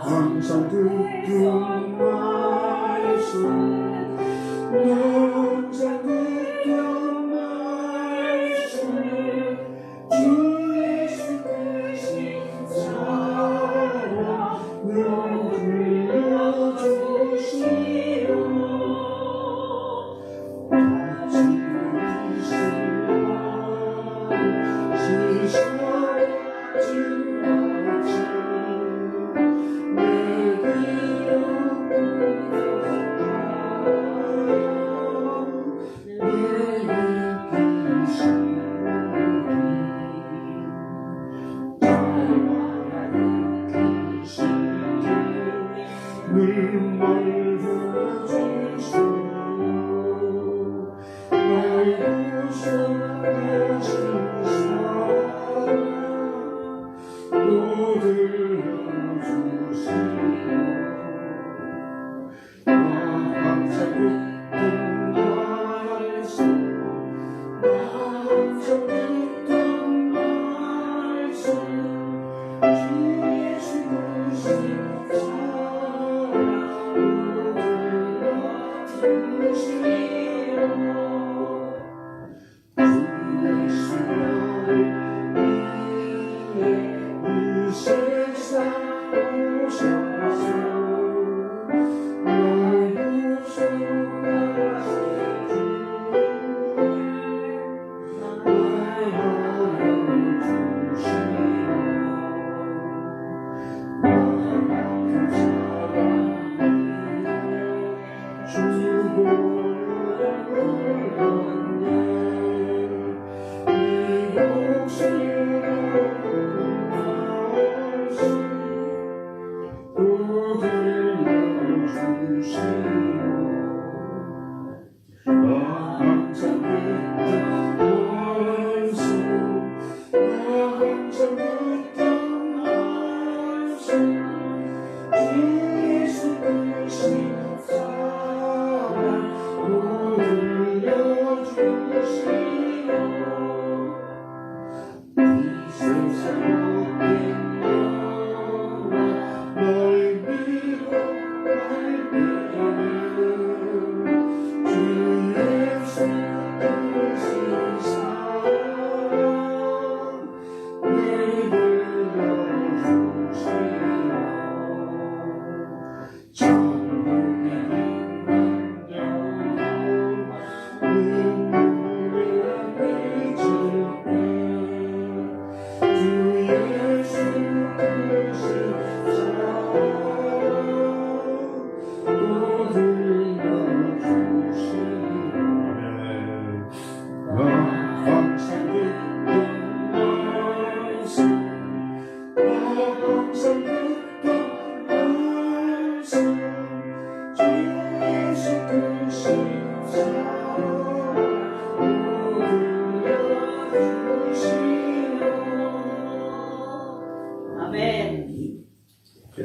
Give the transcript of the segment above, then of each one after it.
항상 듣던 말씀 항상 듣던 말씀 주 예수 크신 사랑 늘 들려주시오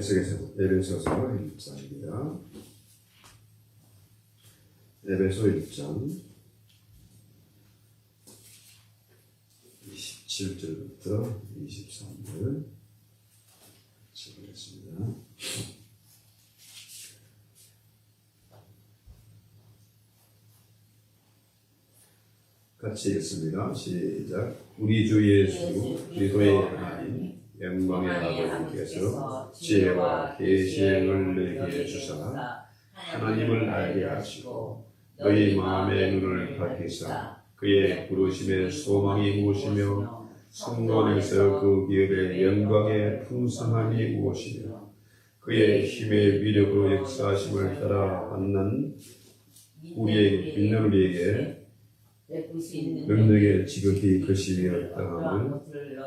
계속해서 에베소서 1장입니다. 에베소 1장 27절부터 23절 읽겠습니다. 같이 읽습니다. 시작. 우리 주 예수 그리스도의 하나님 영광의 아버지께서 지혜와 계시의 은혜를 주사 하나님을 알게 하시고 너희 마음의 눈을 밝히사 그의 부르심의 소망이 무엇이며 성도 안에서 그 기업의 영광의 풍성함이 무엇이며 그의 힘의 위력으로 역사하심을 따라 받는 우리에게 믿는 우리에게 능력의 지극히 크시되었다함을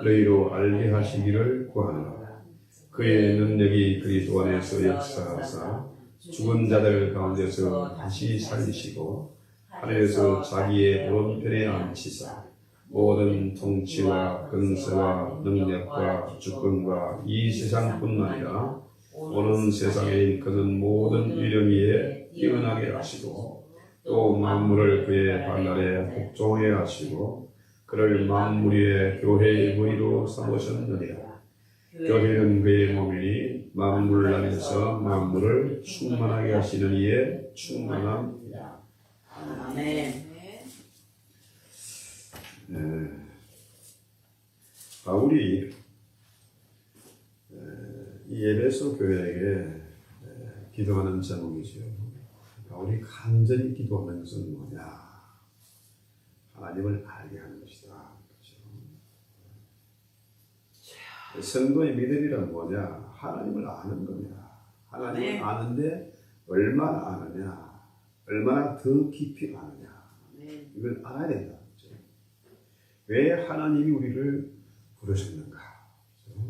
너희로 알게 하시기를 구하노라. 그의 능력이 그리스도 안에서 역사하사 죽은 자들 가운데서 다시 살리시고 하늘에서 자기의 오른편에 앉히사 모든 통치와 권세와 능력과 주권과 이 세상뿐 아니라 오는 세상에 있는 모든 이름 위에 뛰어나게 하시고 또 만물을 그의 발 아래 복종하게 하시고 그를 만물 위에 교회의 머리로 삼으셨느니라. 교회는 그의 몸이니 만물 안에서 만물을 충만하게 하시는 이의 충만함이라. 아멘. 바울이 이 에베소 교회에게 기도하는 제목이죠. 바울이 간절히 기도하는 것은 뭐냐? 하나님을 알게 하는 것이다. 그렇죠? 성도의 믿음이란 뭐냐? 하나님을 아는 겁니다. 하나님을 아는데 얼마나 아느냐? 얼마나 더 깊이 아느냐? 이걸 알아야 된다. 그렇죠? 왜 하나님이 우리를 부르셨는가? 그렇죠?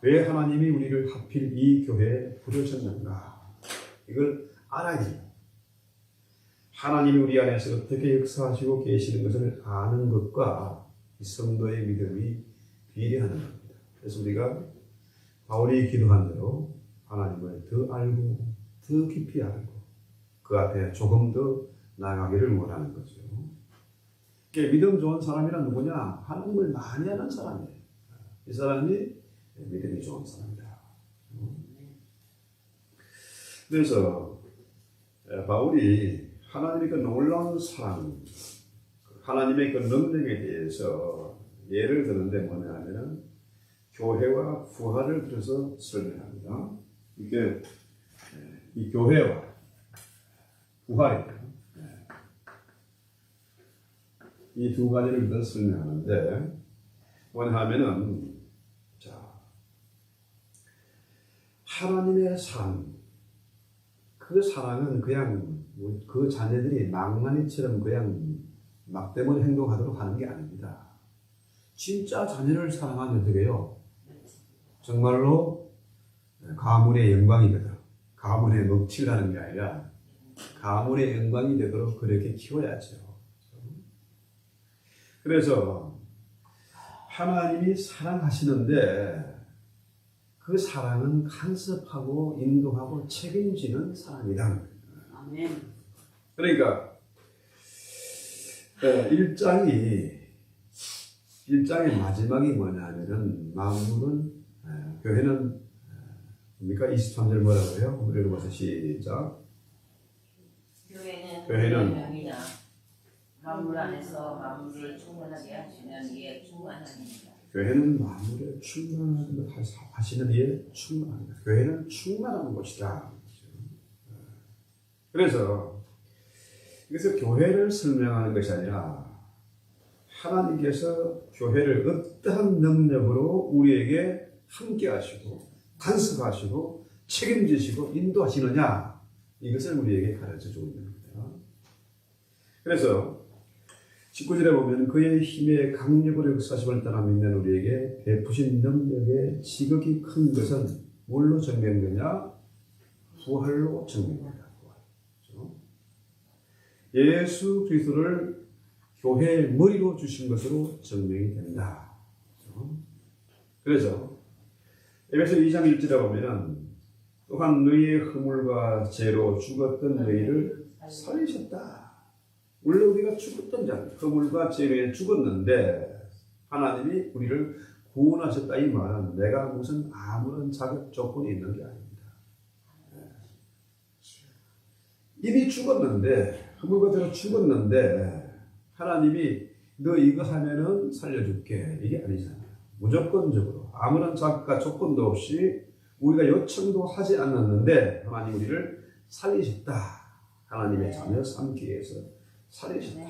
왜 하나님이 우리를 하필 이 교회에 부르셨는가? 이걸 알아야 됩니다. 하나님이 우리 안에서 어떻게 역사하시고 계시는 것을 아는 것과 이 성도의 믿음이 비례하는 겁니다. 그래서 우리가 바울이 기도한 대로 하나님을 더 알고 더 깊이 알고 그 앞에 조금 더 나아가기를 원하는 거죠. 믿음 좋은 사람이란 누구냐? 하나님을 많이 아는 사람이에요. 이 사람이 믿음이 좋은 사람이다. 그래서 바울이 하나님의 그 놀라운 사랑, 하나님의 그 능력에 대해서 예를 드는데 뭐냐 하면은 교회와 부활을 들어서 설명합니다. 이게 이 교회와 부활입니다. 이 두 가지를 들어서 설명하는데 뭐냐 하면은 하나님의 사랑, 그 사랑은 그냥 그 자녀들이 망나니처럼 그냥 막대머리 행동하도록 하는 게 아닙니다. 진짜 자녀를 사랑하면 어떻게 해요? 정말로 가문의 영광이 되도록, 가문의 먹칠하는 게 아니라 가문의 영광이 되도록 그렇게 키워야죠. 그래서 하나님이 사랑하시는데 그 사랑은 간섭하고 인도하고 책임지는 사랑이다. 아멘. 그러니까 1장의 마지막이 뭐냐 하면은 만물은 교회는 뭡니까? 23절 뭐라고 해요? 우리 읽어서 시작. 교회는 만물 안에서 만물을 충만하게 하시는 이의 충만함입니다. 교회는 만물에 충만하게 하시는 이의 충만합니다. 교회는 충만한 곳이다. 그래서 이것을 교회를 설명하는 것이 아니라 하나님께서 교회를 어떠한 능력으로 우리에게 함께 하시고 간섭하시고 책임지시고 인도하시느냐, 이것을 우리에게 가르쳐주고 있는 겁니다. 그래서 19절에 보면 그의 힘의 강력으로 역사심을 따라 믿는 우리에게 베푸신 능력의 지극히 큰 것은 뭘로 증명되냐? 부활로 증명된다. 그렇죠? 예수 그리스도를 교회의 머리로 주신 것으로 증명이 된다. 그렇죠? 그래서 에베소 2장 1절에 보면 또한 너희의 허물과 죄로 죽었던 너희를 살리셨다. 원래 우리가 죽었던 자, 허물과 죄에 죽었는데 하나님이 우리를 구원하셨다. 이 말은 내가 무슨 아무런 자격 조건이 있는 게 아닙니다. 이미 죽었는데, 허물과 죄로 죽었는데 하나님이 너 이거 하면은 살려줄게, 이게 아니잖아요. 무조건적으로 아무런 자격과 조건도 없이 우리가 요청도 하지 않았는데 하나님 우리를 살리셨다. 하나님의 자녀 삼기 위해서 살리셨다.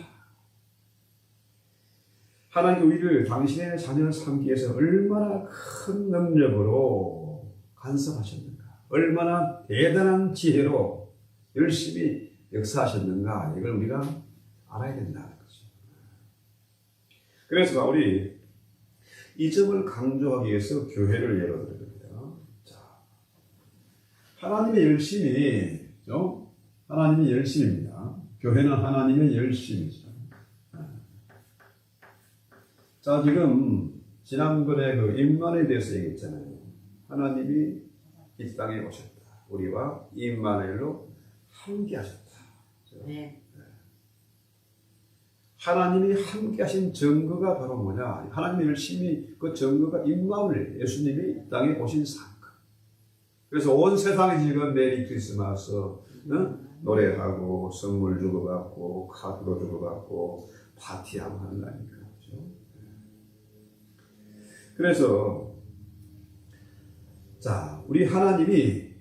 하나님 우리를 당신의 자녀 삼기 위해서 얼마나 큰 능력으로 간섭하셨는가, 얼마나 대단한 지혜로 열심히 역사하셨는가, 이걸 우리가 알아야 된다는 거죠. 그래서 바울이 이 점을 강조하기 위해서 교회를 예로 들었습니다. 자, 하나님의 열심이, 하나님의 열심입니다. 교회는 하나님의 열심이죠. 자, 지금 지난번에 그 임마누엘에 대해서 얘기했잖아요. 하나님이 이 땅에 오셨다. 우리와 임마누엘로 함께 하셨다. 네. 하나님이 함께 하신 증거가 바로 뭐냐? 하나님이 열심히 그 증거가 임마누엘, 예수님이 이 땅에 오신 사건. 그래서 온 세상이 지금 메리 크리스마스 노래하고 선물 주고받고 카드도 주고받고 파티하고 하는 거 아닙니까? 그렇죠? 그래서 자, 우리 하나님이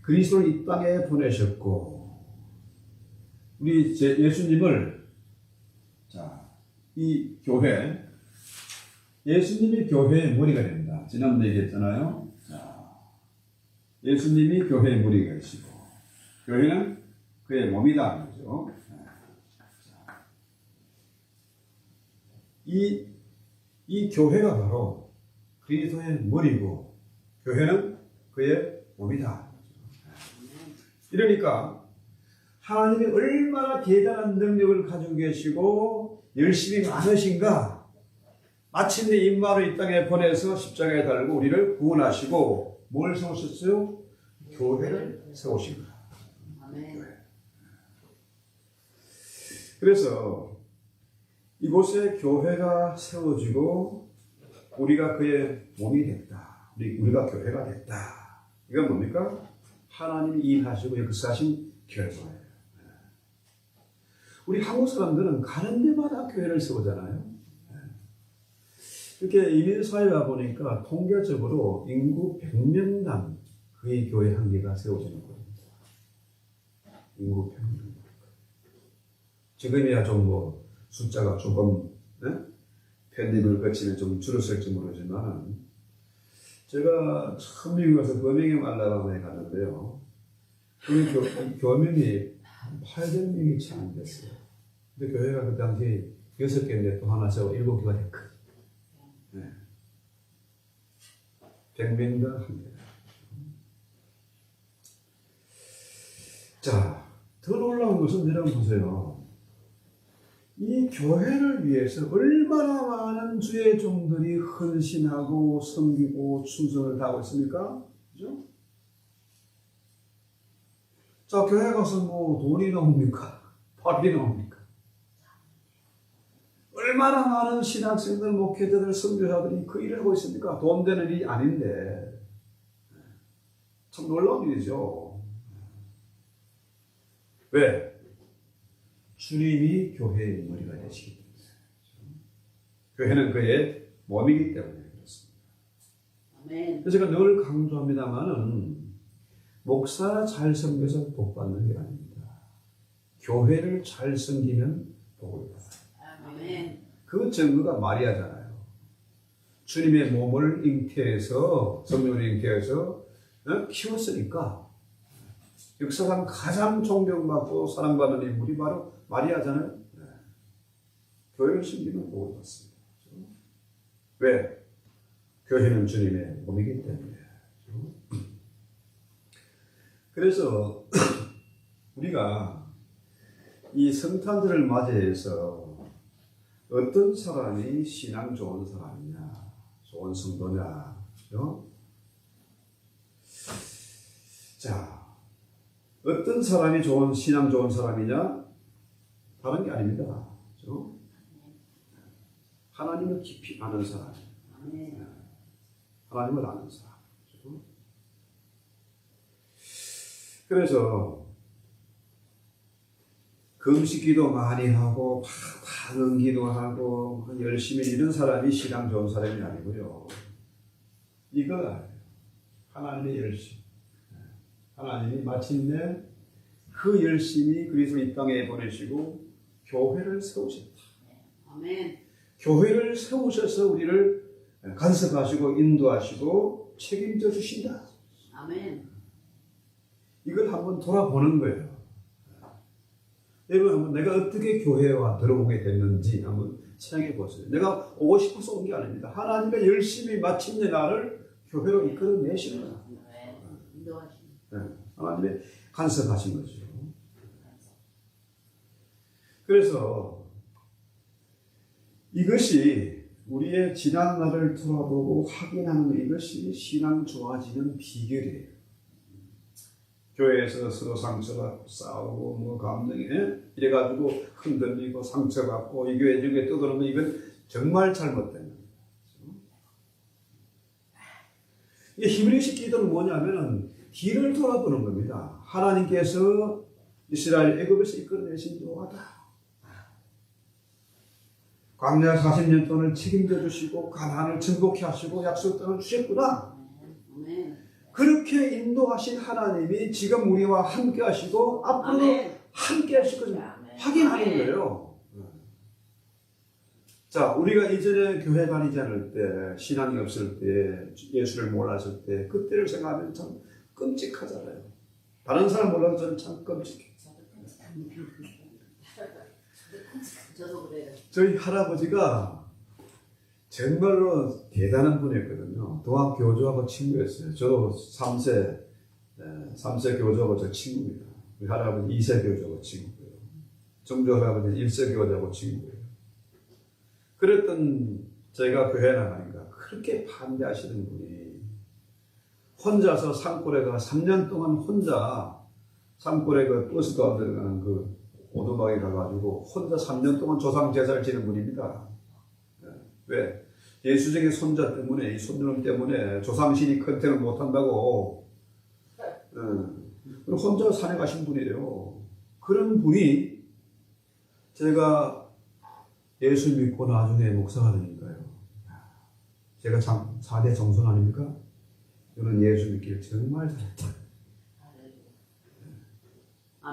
그리스도를 이 땅에 보내셨고 우리 예수님을 자, 이 교회 예수님이 교회의 머리가 된다. 지난번에 얘기했잖아요. 자, 예수님이 교회의 머리가 되시고 교회는 그의 몸이다. 그렇죠? 이 교회가 바로 그리스도의 머리고 교회는 그의 몸이다. 이러니까 하나님이 얼마나 대단한 능력을 가지고 계시고 열심히 많으신가. 마침내 임마누엘 이 땅에 보내서 십자가에 달고 우리를 구원하시고 뭘 세우셨어요? 교회를 세우신 거야. 그래서 이곳에 교회가 세워지고 우리가 그의 몸이 됐다. 우리가 교회가 됐다. 이건 뭡니까? 하나님이 일하시고 역사하신 결과예요. 우리 한국 사람들은 가는 데마다 교회를 세우잖아요. 이렇게 이민사회가 보니까 통계적으로 인구 100명당 그의 교회 한 개가 세워지는 겁니다. 인구 100명. 지금이야 좀 뭐 숫자가 조금 팬데믹을 거치면 좀 줄었을지 모르지만 제가 처음 미국에 가서 버밍엄 알라바마에 갔는데요. 그 교민이 800명이 채 안 됐어요. 근데 교회가 그 당시 6개인데 또 하나 세워 7개가 됐거든요. 네. 100명당 한 개. 자, 더 놀라운 것은 여러분 보세요. 이 교회를 위해서 얼마나 많은 주의 종들이 헌신하고 섬기고 충성을 다하고 있습니까? 그죠? 자, 교회 가서 뭐 돈이 나옵니까? 밥이 나옵니까? 얼마나 많은 신학생들, 목회자들, 선교사들이 그 일을 하고 있습니까? 돈 되는 일이 아닌데. 참 놀라운 일이죠. 왜? 주님이 교회의 머리가 되시기 때문에. 교회는 그의 몸이기 때문에 그렇습니다. 아멘. 그래서 제가 늘 강조합니다만은 목사 잘 섬겨서 복 받는 게 아닙니다. 교회를 잘 섬기면 복을 받아요. 아멘. 그 증거가 마리아잖아요. 주님의 몸을 잉태해서 성령을 잉태해서 키웠으니까 역사상 가장 존경받고 사랑받는 인물이 바로 마리아잖아요. 네. 교회를 섬기면 복을 받습니다. 그렇죠? 왜? 교회는 주님의 몸이기 때문에. 그렇죠? 그래서 우리가 이 성탄절을 맞이해서 어떤 사람이 신앙 좋은 사람이냐, 좋은 성도냐, 그렇죠? 자, 어떤 사람이 신앙 좋은 사람이냐? 다른 게 아닙니다. 그렇죠? 하나님을 깊이 아는 사람. 하나님을 아는 사람. 그렇죠? 그래서 금식 기도 많이 하고 반응 기도하고 열심히 이런 사람이 신앙 좋은 사람이 아니고요. 이거 하나님의 열심. 하나님이 마침내 그 열심히 그리스도 이 땅에 보내시고 교회를 세우셨다. 아멘. 교회를 세우셔서 우리를 간섭하시고 인도하시고 책임져 주신다. 아멘. 이걸 한번 돌아보는 거예요. 여러분 한번 내가 어떻게 교회와 들어오게 됐는지 한번 생각해 보세요. 내가 오고 싶어서 온 게 아닙니다. 하나님의 열심히 마침내 나를 교회로 이끌어내시는 거예요. 네. 하나님의 간섭하신 거죠. 그래서 이것이 우리의 지난 날을 돌아보고 확인하는 이것이 신앙 좋아지는 비결이에요. 교회에서 서로 상처받고 싸우고 뭐 감정이 이래가지고 흔들리고 상처받고 이 교회 중에 떠드는 거 이건 정말 잘못된 거예요. 이게 히브리식 기도는 뭐냐면은 뒤를 돌아보는 겁니다. 하나님께서 이스라엘 애굽에서 이끌어내신 여호와다. 광야 40년 동안을 책임져 주시고 가나안을 정복해 하시고 약속 땅을 주셨구나. 그렇게 인도하신 하나님이 지금 우리와 함께 하시고 앞으로 함께 하실 것을 확인하는 거예요. 자, 우리가 이전에 교회 다니지 않을 때, 신앙이 없을 때, 예수를 몰랐을 때, 그때를 생각하면 참 끔찍하잖아요. 다른 사람 몰라도 저는 참 끔찍해요. 저도 그래요. 저희 할아버지가 정말로 대단한 분이었거든요. 동학 교주하고 친구였어요. 저도 3세 교주하고 저 친구입니다. 우리 할아버지 2세 교주하고 친구고요. 정조 할아버지 1세 교주하고 친구예요. 그랬던 제가 교회 나가니까 그렇게 반대하시는 분이 혼자서 산골에 가 3년 동안 혼자 산골에 그 버스 가운데 가는 그 오두막에 가가지고 혼자 3년 동안 조상 제사를 지는 분입니다. 왜? 예수적인 손자 때문에, 이 손녀 때문에 조상신이 컨택을 못한다고 혼자 산에 가신 분이에요. 그런 분이 제가 예수 믿고 나중에 목사가 되니까요. 제가 참 4대 정손 아닙니까? 저는 예수 믿기를 정말 잘했다.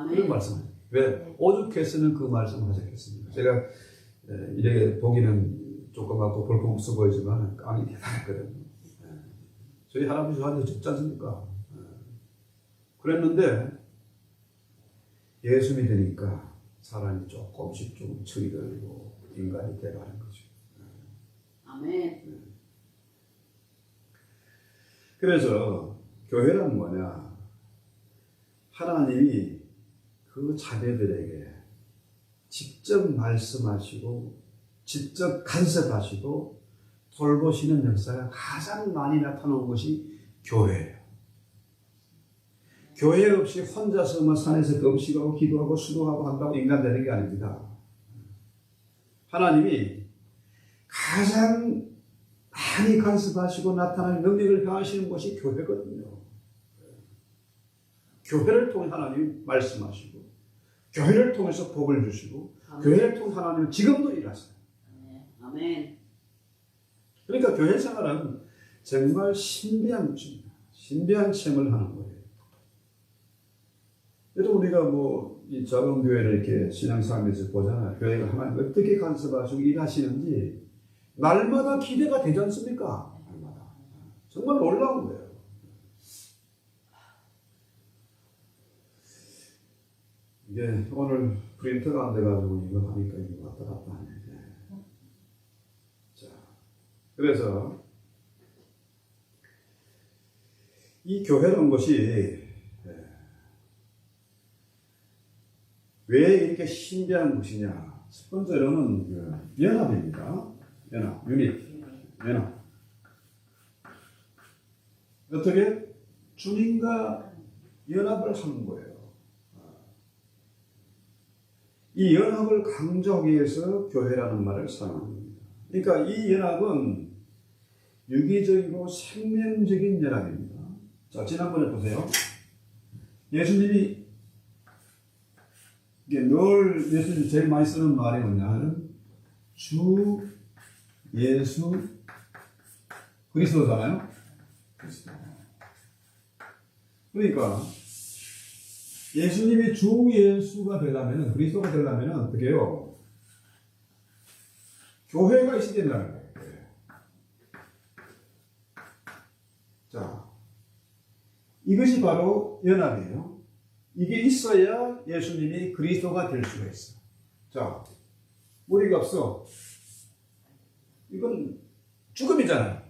그런 말씀을. 왜? 오죽했으면 그 말씀을 하셨겠습니까? 제가 이렇게 보기는 조그맣고 볼품없어 보이지만 깡이 대단했거든요. 저희 할아버지 저한테 적지 않습니까? 그랬는데 예수 믿으니까 사람이 조금씩 좀 철이 들고 인간이 돼가는 거죠. 아멘. 그래서 교회란 뭐냐? 하나님이 그 자녀들에게 직접 말씀하시고 직접 간섭하시고 돌보시는 역사가 가장 많이 나타나는 것이 교회예요. 교회 없이 혼자서 뭐 산에서 금식하고 기도하고 수도하고 한다고 인간 되는 게 아닙니다. 하나님이 가장 많이 간섭하시고 나타나는 능력을 행하시는 것이 교회거든요. 교회를 통해 하나님이 말씀하시고 교회를 통해서 복을 주시고 교회를 통해 하나님은 지금도 일하세요. 아멘. 그러니까 교회 생활은 정말 신비한 것입니다. 신비한 체험을 하는 거예요. 그래도 우리가 뭐 이 작은 교회를 이렇게 신앙생활에서 보잖아요. 교회가 하나님 어떻게 간섭하시고 일하시는지 날마다 기대가 되지 않습니까? 날마다. 정말 놀라운 거예요. 이게 오늘 프린터가 안 돼가지고 이거 하니까 이게 왔다 갔다 하는데. 자, 그래서 이 교회라는 것이 왜 이렇게 신비한 것이냐? 첫 번째로는 연합입니다. 연합, 유닛, 연합. 어떻게? 주님과 연합을 하는 거예요. 이 연합을 강조하기 위해서 교회라는 말을 사용합니다. 그러니까 이 연합은 유기적이고 생명적인 연합입니다. 자, 지난번에 보세요. 예수님이 이게 늘 예수님이 제일 많이 쓰는 말이 뭐냐면 주 예수 그리스도잖아요. 그리스도. 그러니까 예수님이 주 예수가 되려면 그리스도가 되려면 어떻게 해요? 교회가 있어야 된다는 거예요. 자, 이것이 바로 연합이에요. 이게 있어야 예수님이 그리스도가 될 수가 있어. 자, 무리가 없어. 이건 죽음이잖아요.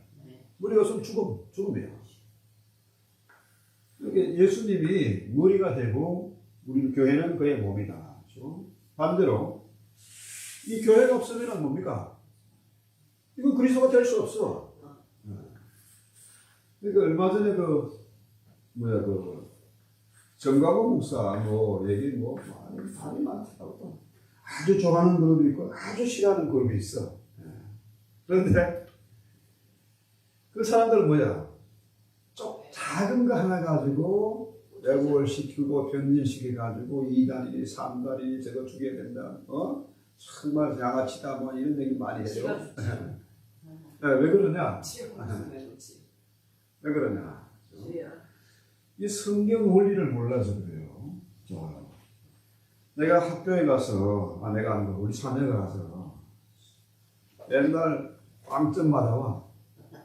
무리가 없으면 죽음이에요. 이렇게 예수님이 무리가 되고 우리 교회는 그의 몸이다. 그렇죠? 반대로 이 교회가 없으면 뭡니까? 이건 그리스도가 될 수 없어. 그러니까 얼마 전에 정광훈 목사 뭐 얘기 뭐 많이 많더라고. 아주 좋아하는 그룹이 있고 아주 싫어하는 그룹이 있어. 그런데 그 사람들은 뭐야? 좀 작은 거 하나 가지고 왜곡을 시키고 변질시켜 가지고 2단이 3단이 저거 죽여야 된다. 정말 양아치다 뭐 이런 얘기 많이 해요. 왜 그러냐? 왜 그러냐? 이 성경 원리를 몰라서 그래요. 내가 학교에 가서, 내가 아니고 우리 자녀가 가서 맨날 빵점 맞아와.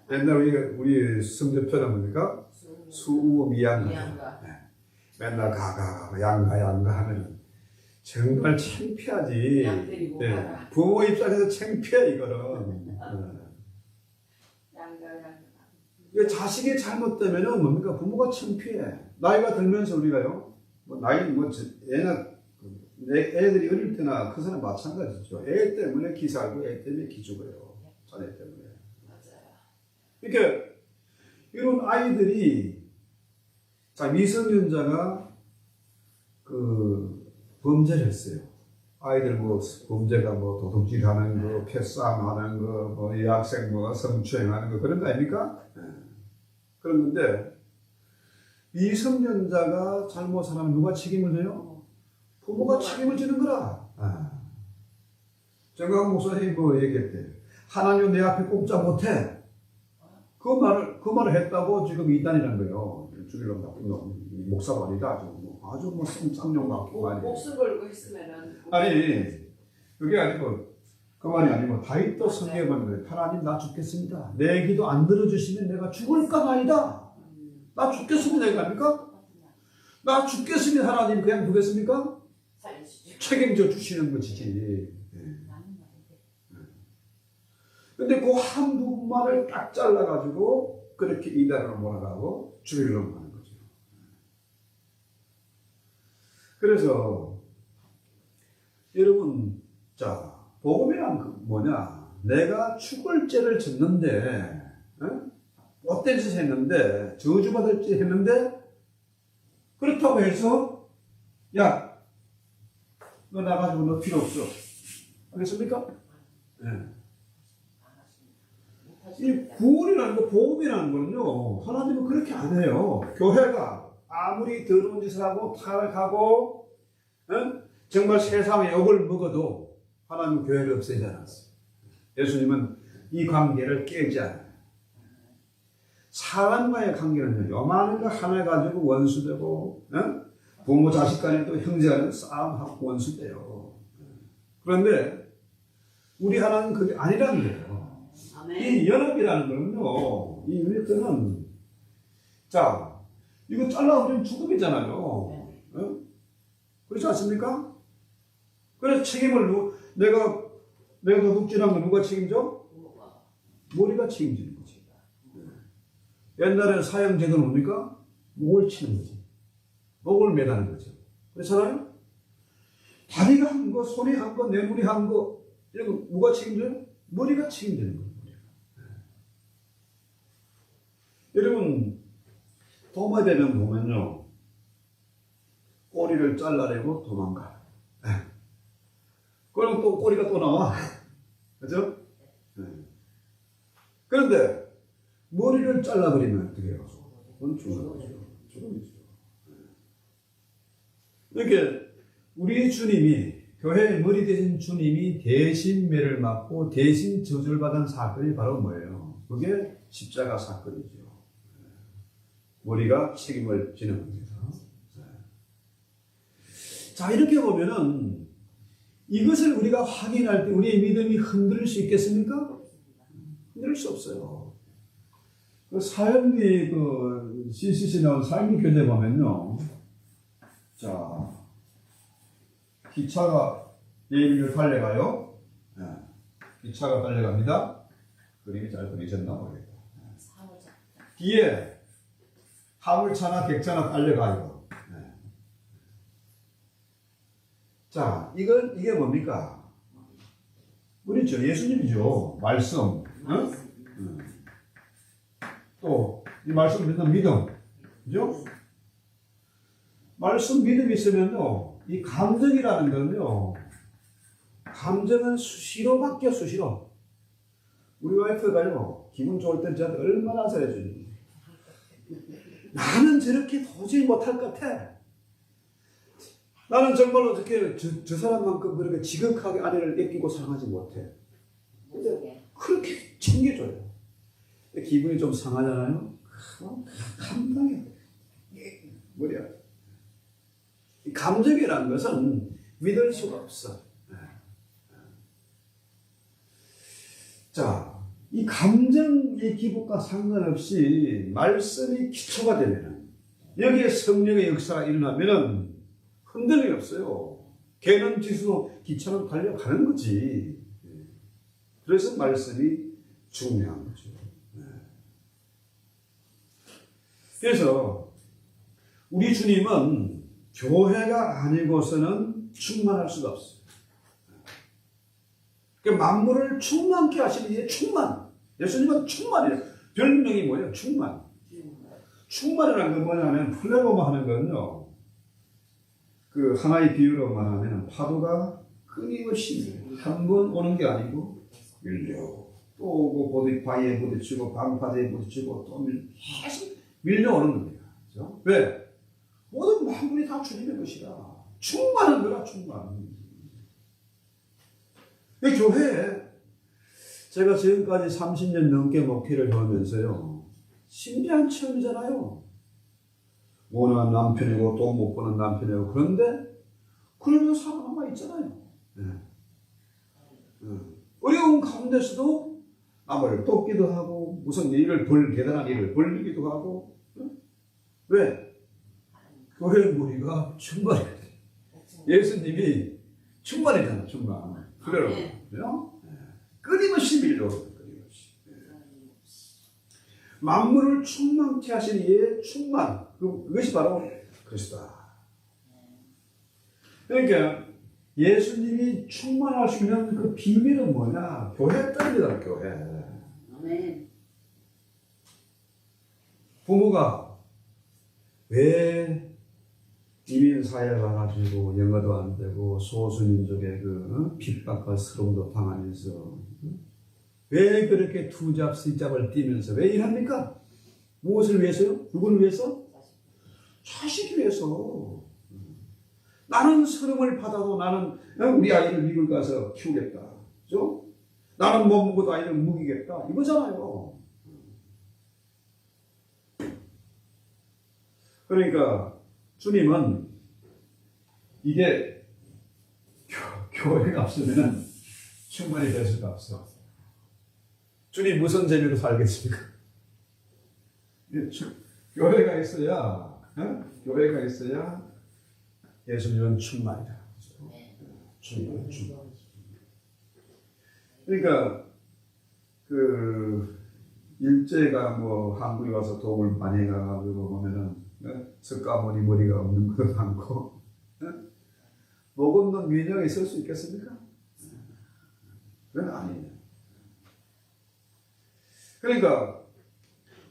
맨날 우리 성적표는 뭡니까? 수우 미양가. 맨날 가가 양가 하면은 정말 창피하지. 네. 부모 입장에서 창피해 이거는. 이게 자식이 잘못되면은 뭡니까? 부모가 창피해. 나이가 들면서 우리가요. 애들이 어릴 때나 그 사람 마찬가지죠. 애 때문에 기 살고 애 때문에 기 죽어요. 자녀 때문에. 맞아요. 그러니까 이런 아이들이 미성년자가 범죄를 했어요. 아이들 범죄가 도둑질하는 거, 패싸움하는 거, 여학생 성추행하는 거 그런 거 아닙니까? 그런 건데 미성년자가 잘못하면 누가 책임을 져요? 부모가 책임을 지는 거라. 정광훈 목사님이 얘기했대. 하나님 내 앞에 꼼짝 못해. 그 말을 했다고 지금 이단이라는 거예요. 죽이려고 나쁜 놈, 목사가 아니다. 아주 쌍욕 같고 많이. 목숨 걸고 했으면은. 아니, 그게 아니고, 그 말이 아니고, 다윗도 성경에 보면, 하나님 나 죽겠습니다. 내 기도 안 들어주시면 내가 죽을까 말이다. 나 죽겠습니다. 이거 아닙니까? 나 죽겠으면 하나님 그냥 두겠습니까? 책임져 주시는 것이지. 근데 그 한 부분만을 딱 잘라가지고 그렇게 이단으로 몰아가고 죽이려고 하는 거죠. 그래서 여러분, 복음이란 뭐냐? 내가 죽을 죄를 졌는데, 못된 짓 했는데, 저주받을 짓 했는데, 그렇다고 해서, 야, 너 나가지고 너 필요 없어. 알겠습니까? 이 구원이라는 거, 복음이라는 거는요, 하나님은 그렇게 안 해요. 교회가 아무리 더러운 짓을 하고 타락하고, 정말 세상에 욕을 먹어도 하나님은 교회를 없애지 않았어요. 예수님은 이 관계를 깨지 않아요. 사람과의 관계는 요만한 거 하나 가지고 원수되고, 부모 자식 간에도 형제 간에 싸움하고 원수돼요. 그런데 우리 하나님은 그게 아니라는 거예요. 이 연합이라는 거는요, 이 유니트는, 이거 잘라버리면 죽음이잖아요. 그렇지 않습니까? 그래서 책임을 내가 도둑질한 거 누가 책임져? 머리가 책임지는 거지. 옛날에는 사형제도는 뭡니까? 목을 치는 거지. 목을 매다는 거죠. 그렇잖아요? 다리가 한 거, 손이 한 거, 뇌물이 한 거, 이런 거 누가 책임져요? 머리가 책임지는 거예요. 여러분, 도마뱀을 보면요, 꼬리를 잘라내고 도망가. 그럼 또 꼬리가 또 나와. 그죠? 그런데 머리를 잘라버리면 어떻게 해요? 그건 죽는 거죠. 죽음이죠. 이렇게 우리 주님이, 교회의 머리 되신 주님이 대신 매를 맞고 대신 저주를 받은 사건이 바로 뭐예요? 그게 십자가 사건이죠. 머리가 책임을 지는 겁니다. 이렇게 보면은 이것을 우리가 확인할 때 우리의 믿음이 흔들릴 수 있겠습니까? 흔들릴 수 없어요. 사형리, CCC 나온 사형리 교재 보면요. 기차가 예비를 달려가요. 기차가 달려갑니다. 그림이 잘 그리셨나 모르겠다. 뒤에 화물차나 객차나 달려가요. 이게 뭡니까? 우리죠. 예수님이죠. 말씀. 또, 이 말씀 믿는 믿음. 그죠? 말씀 믿음이 있으면요, 이 감정이라는 건요, 감정은 수시로 바뀌어, 수시로. 우리 와이프가요, 기분 좋을 때 저한테 얼마나 잘해주니. 나는 저렇게 도저히 못할 것 같아. 나는 정말로 어떻게 저 사람만큼 그렇게 지극하게 아내를 뺏기고 사랑하지 못해. 근데 그렇게 챙겨줘요. 기분이 좀 상하잖아요. 감당해. 뭐야? 감정이라는 것은 믿을 수가 없어. 자, 이 감정의 기복과 상관없이 말씀이 기초가 되면은, 여기에 성령의 역사가 일어나면은 흔들림이 없어요. 개는 지수도 기처럼 달려가는 거지. 그래서 말씀이 중요한 거죠. 그래서 우리 주님은 교회가 아니고서는 충만할 수가 없어요. 만물을 충만케 하시는 이 충만. 예수님은 충만이에요. 별명이 뭐예요? 충만. 충만이라는 건 뭐냐면, 플레고마 하는 거는요, 그 하나의 비유로 말하면 파도가 끊임없이 한 번 오는 게 아니고 밀려 또 오고 바위에 부딪히고 방파제에 부딪히고 또 계속 밀려오는 겁니다. 그렇죠? 왜? 모든 만물이 다 주님의 것이라. 충만한 거라, 충만. 이 교회에 제가 지금까지 30년 넘게 목회를 하면서요, 신비한 체험이잖아요. 모난 남편이고 돈 못 버는 남편이고, 그런데 그러면서 살아남아 있잖아요. 네. 어려운 가운데서도 남을 돕기도 하고 무슨 대단한 일을 벌리기도 하고. 왜? 교회 무리가 충만해야 돼. 예수님이 충만이잖아, 충만. 그래요? 끊임없이 밀려오는 끊임없이. 만물을 충만케 하시는 이의 충만. 그것이 바로 그리스도다. 그러니까 예수님이 충만할 수 있는 그 비밀은 뭐냐? 교회 떨리다, 교회. 아멘. 부모가 왜 이민 사회에 와가지고 영어도 안 되고 소수민족의 그 핍박과 스름도 당하면서 왜 그렇게 투잡 쓰잡을 뛰면서 왜 일합니까? 무엇을 위해서요? 누구를 위해서? 자식 위해서. 나는 서름을 받아도 나는 우리 아이를 미국 가서 키우겠다. 그죠? 나는 못 먹어도 아이를 먹이겠다. 이거잖아요. 그러니까 주님은 이게 교회가 없으면 충만히 될 수가 없어. 주님 무슨 재미로 살겠습니까? 교회가 있어야, 교회가 있어야 예수님은 충만이다. 충만. 그러니까 일제가 한국에 와서 도움을 많이 해가지고 보면은 석가모니 머리가 없는 것도 많고, 목 없는 민영이 있을 수 있겠습니까? 그건 아니에요. 그러니까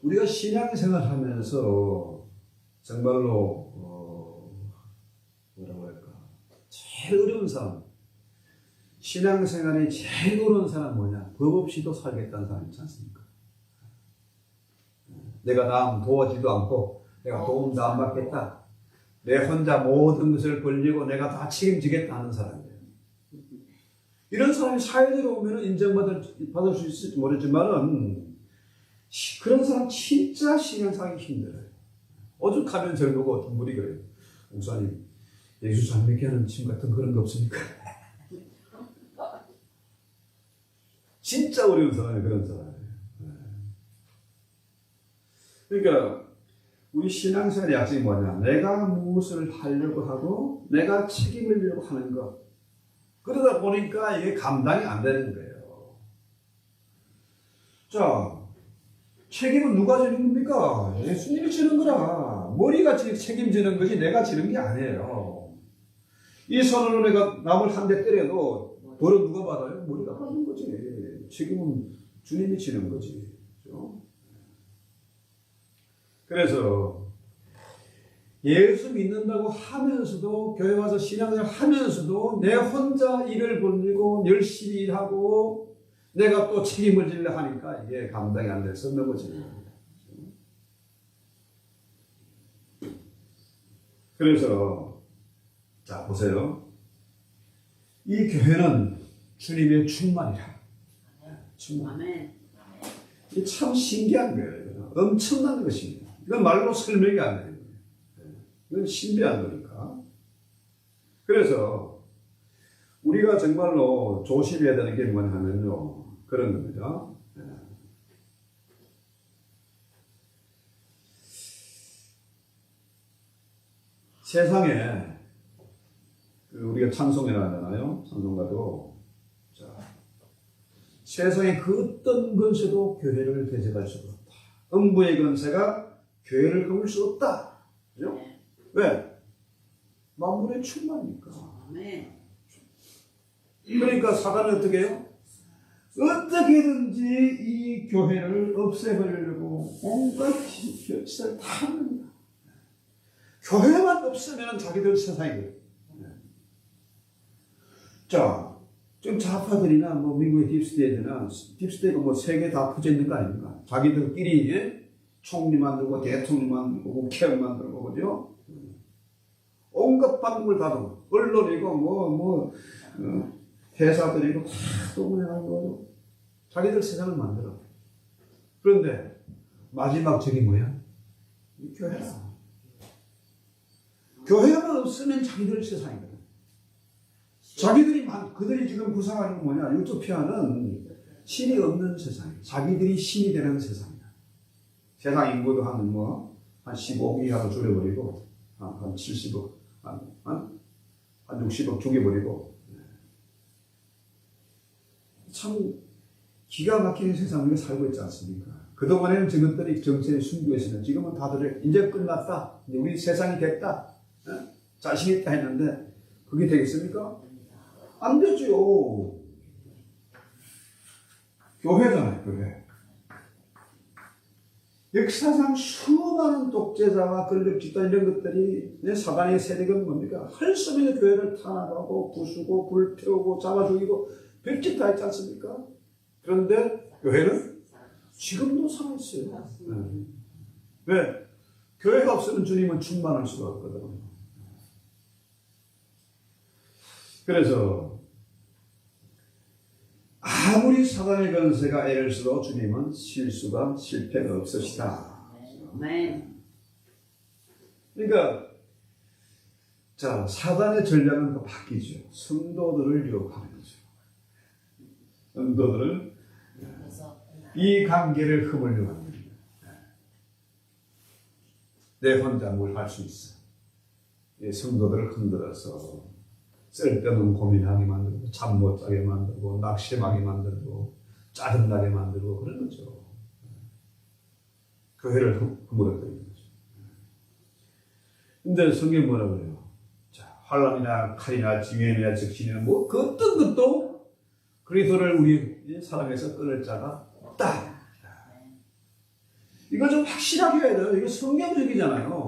우리가 신앙생활 하면서 정말로 뭐라고 할까? 제일 어려운 사람, 신앙생활이 제일 어려운 사람 뭐냐? 법 없이도 살겠다는 사람 있지 않습니까? 내가 남 도와지도 않고 내가 도움도 안 받겠다. 내 혼자 모든 것을 벌리고 내가 다 책임지겠다 하는 사람이에요. 이런 사람이 사회적으로 오면 인정받을 수 있을지 모르지만은 그런 사람 진짜 신앙생활하기 힘들어요. 오죽하면 저를 보고 물이 그래요. 목사님, 예수 잘 믿게 하는 침 같은 그런 거 없습니까? 진짜 어려운 사람이 그런 사람이에요. 그러니까 우리 신앙생활의 약점이 뭐냐? 내가 무엇을 하려고 하고 내가 책임을 지려고 하는 것. 그러다 보니까 이게 감당이 안 되는 거예요. 자, 책임은 누가 지는 겁니까? 예수님이 지는 거라. 머리가 책임지는 것이 내가 지는 게 아니에요. 이 손으로 내가 남을 한 대 때려도 벌은 누가 받아요? 머리가 받는 거지. 책임은 주님이 지는 거지. 그렇죠? 그래서 예수 믿는다고 하면서도 교회 와서 신앙생활 하면서도 내 혼자 일을 벌리고 열심히 일하고 내가 또 책임을 지려 하니까 이게 감당이 안 돼서 넘어지는 겁니다. 그래서 자 보세요. 이 교회는 주님의 충만이라. 충만. 이게 참 신기한 거예요. 엄청난 것입니다. 이건 말로 설명이 안 돼요. 이건 신비한 거니까. 그래서 우리가 정말로 조심해야 되는 게 뭐냐면요. 그런 겁니다. 세상에 우리가 찬송이라 하잖아요. 찬송가도 자, 세상에 그 어떤 건세도 교회를 대적할 수가 없다. 음부의 건세가 교회를 거물 수 없다. 그죠? 왜? 만물의 충만이니까. 그러니까 사단은 어떻게 해요? 어떻게든지 이 교회를 없애버리려고 온갖 별짓을 다 합니다. 교회만 없으면 자기들 세상이거든요. 자, 지금 좌파들이나 뭐 미국의 딥스테이트나 딥스테이트가 뭐 세계 다 퍼져 있는 거 아닙니까? 자기들끼리 예? 총리 만들고 대통령 만들고 국회의원 만들고 그죠? 온갖 방법을 다 도 언론이고 회사들이고 다 동원해가지고 자기들 세상을 만들어. 그런데 마지막 적이 뭐야? 이 교회라. 교회만 없으면 자기들 세상이거든. 그들이 지금 구상하는 건 뭐냐? 유토피아는 신이 없는 세상이에요. 자기들이 신이 되는 세상이야. 세상 인구도 한 15억 이하로 줄여버리고, 한 70억, 한 60억 죽여버리고, 참 기가 막히는 세상에 살고 있지 않습니까? 그동안에는 저것들이 정체를 숨기고 있으면 지금은 다들 이제 끝났다. 이제 우리 세상이 됐다. 자신 있다 했는데 그게 되겠습니까? 안 되죠. 교회잖아요, 교회. 역사상 수많은 독재자와 권력 집단 이런 것들이 사단의 세력은 뭡니까? 할 수 없는 교회를 탄압하고 부수고 불태우고 잡아 죽이고 별짓 다 했지 않습니까? 그런데 교회는 지금도 살아있어요. 왜? 교회가 없으면 주님은 충만할 수가 없거든요. 그래서 아무리 사단의 권세가 애를 써도 주님은 실패가 없으시다. 그러니까 자 사단의 전략은 또 바뀌죠. 성도들을 유혹하는 거죠. 성도들을 이 관계를 흐물려 합니다. 내 혼자 뭘 할 수 있어. 성도들을 흔들어서 쓸데없는 고민하게 만들고 잠 못 자게 만들고 낙심하게 만들고 짜증나게 만들고 그런 거죠. 교회를 흐물어뜨리는 거죠. 근데 성경이 뭐라고 그래요? 자, 환난이나 칼이나 징역이나 적신이나 그 어떤 것도 그리스도를 우리 사랑해서 끊을 자가 없다. 이걸 좀 확실하게 해야 돼요. 이거 성경적이잖아요.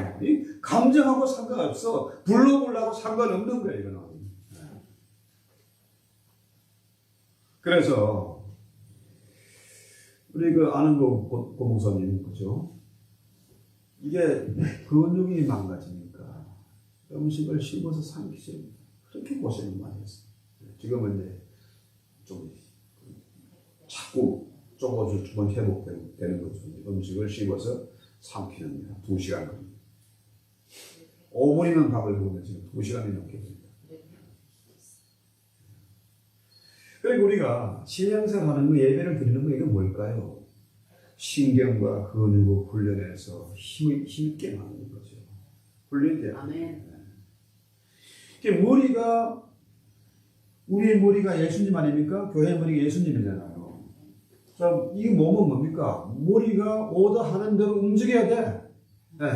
감정하고 상관없어. 불러보려고 상관없는 거예요, 이거는. 그래서 우리 아는 고목사님 그죠? 이게 근육이 망가지니까 음식을 씹어서 삼키죠. 그렇게 고생을 많이 했어요. 지금은 이제 좀 자꾸 조금씩 회복되는 거죠. 음식을 씹어서 삼키는 2시간 걸립니다. 5분이면 밥을 먹으면 지금 2시간이 넘게 됩니다. 그리고 우리가 신앙생활 하는 거, 예배를 드리는 거, 이건 뭘까요? 신경과 근육을 훈련해서 힘있게 만드는 거죠. 훈련돼요. 우리의 머리가 예수님 아닙니까? 교회 머리가 예수님이잖아요. 자, 이 몸은 뭡니까? 머리가 오더하는 대로 움직여야 돼. 네.